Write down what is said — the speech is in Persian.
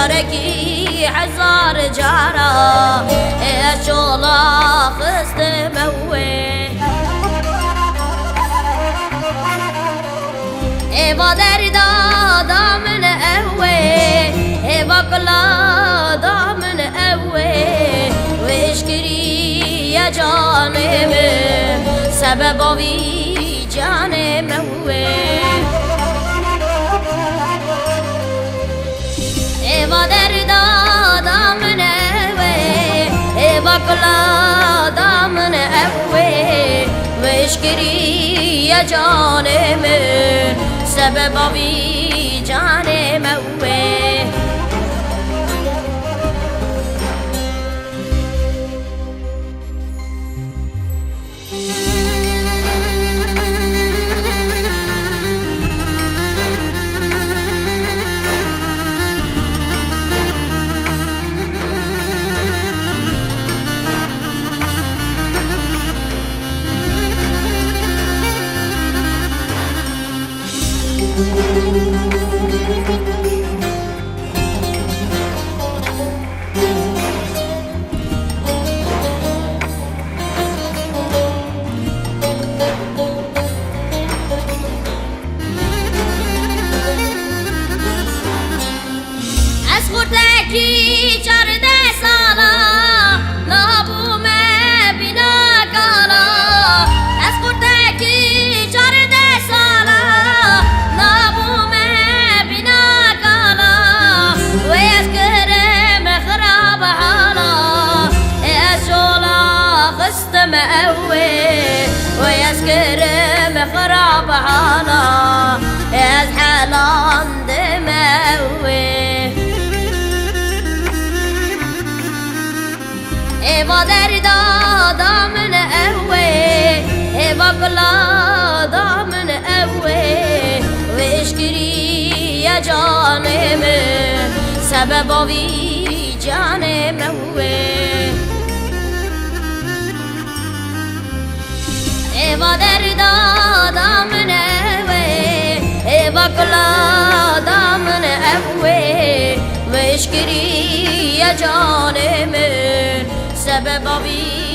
جاركي حزار جارا شولا خست موي ايوا دردا دامن اوي ايوا كلا دامن اوي واشكري يا جانم سبب اوي جانم اوي ايوا دردا دامن اوي ايوا كلا دامن اوي واشكري يا جانم سبب اوی جان موه کی چرد سالا نابو میں بنا کالا اس قرطے کی چرد سالا نابو میں بنا کالا ویذکر میں خراب حالا اس شولا خست مأوي ويذكر میں خراب حالا اس حالان دموي ايوا دردا دامن اوي ايوا كلا دامن اوي واشكري يا جانم سبب اوي جانم اوي ايوا دردا دامن اوي ايوا كلا دامن اوي واشكري يا جانم سبب اوی